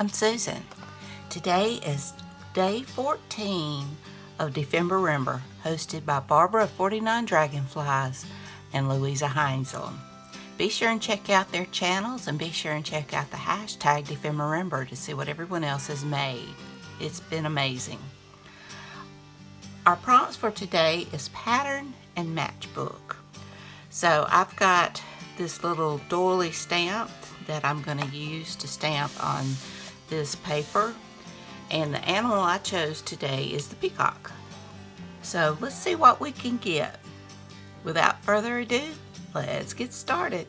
I'm Susan. Today is day 14 of Dephemerember, hosted by Barbara of 49 Dragonflies and Luise Heinzl. Be sure and check out their channels and be sure and check out the hashtag Dephemerember to see what everyone else has made. It's been amazing. Our prompts for today is pattern and matchbook. So I've got this little doily stamp that I'm going to use to stamp on this paper, and the animal I chose today is the peacock. So let's see what we can get. Without further ado, let's get started.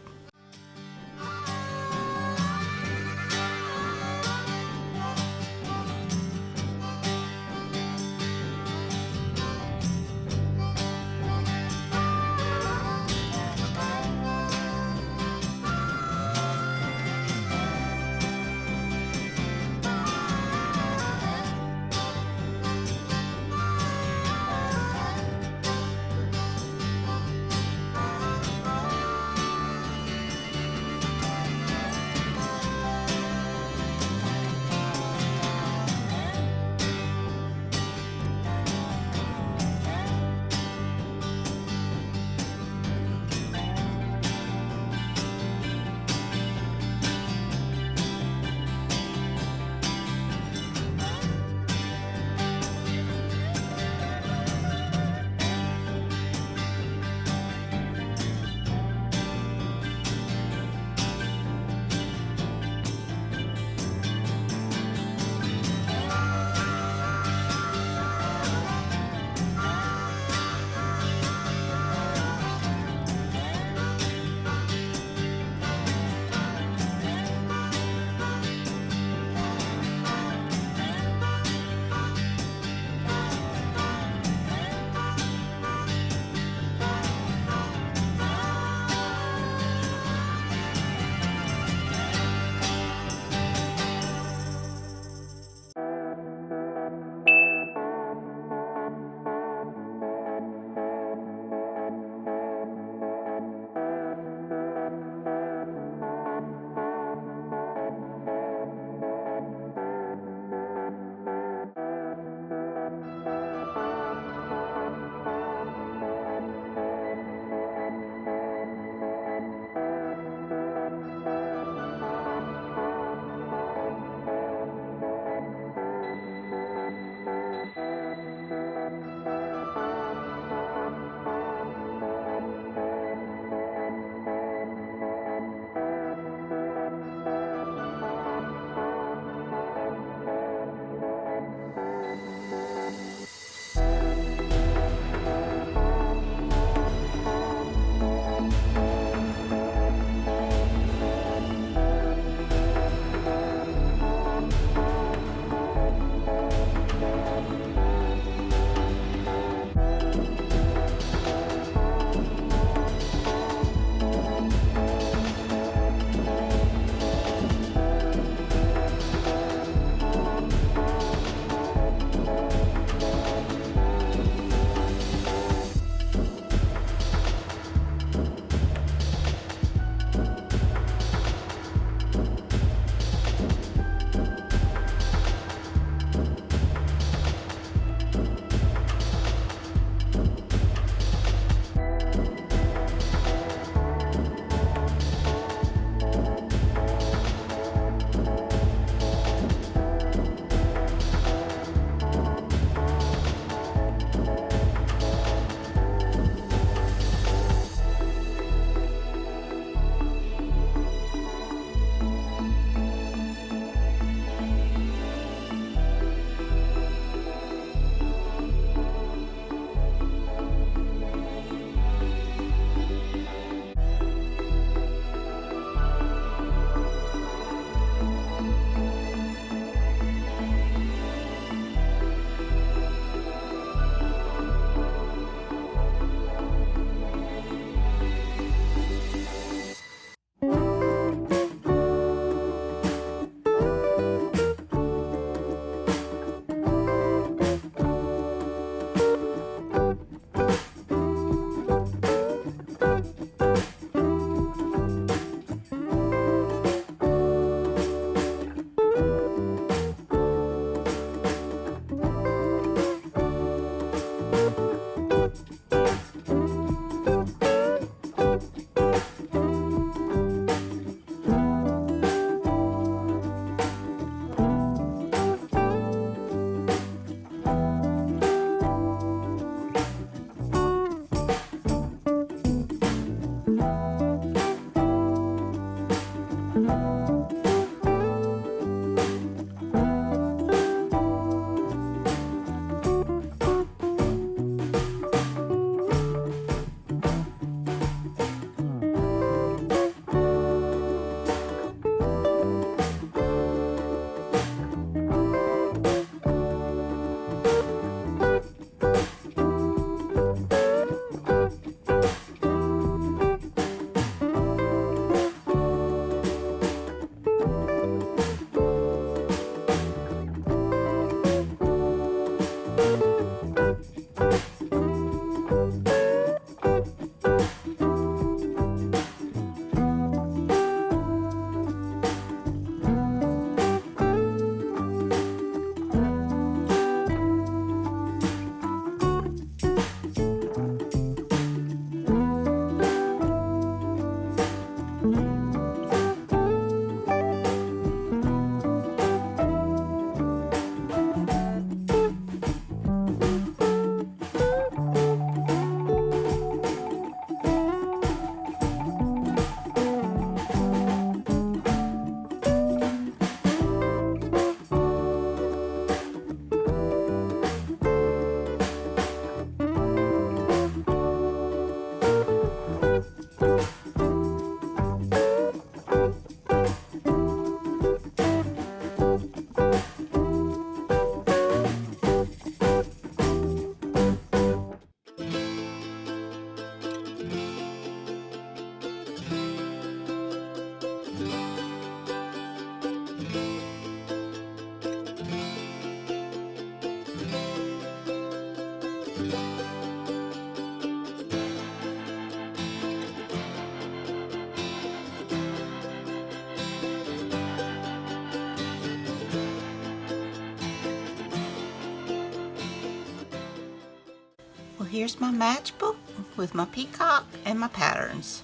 Well, here's my matchbook with my peacock and my patterns.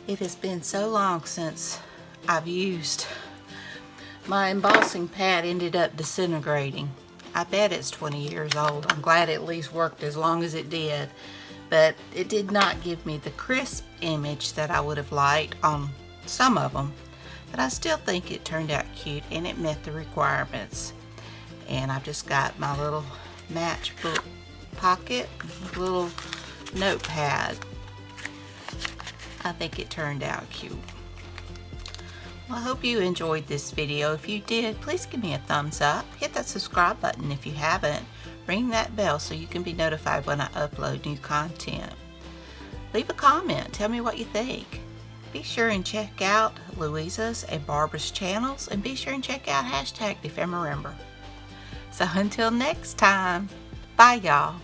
It has been so long since I've used my embossing pad, ended up disintegrating. I bet it's 20 years old. I'm glad it at least worked as long as it did, but it did not give me the crisp image that I would have liked on some of them, but I still think it turned out cute and it met the requirements. And I've just got my little matchbook pocket, little notepad. I think it turned out cute. Well, I hope you enjoyed this video. If you did, please give me a thumbs up. Hit that subscribe button if you haven't. Ring that bell so you can be notified when I upload new content. Leave a comment. Tell me what you think. Be sure and check out Luise's and Barbara's channels, and be sure and check out #Dephemerember. So until next time, bye y'all.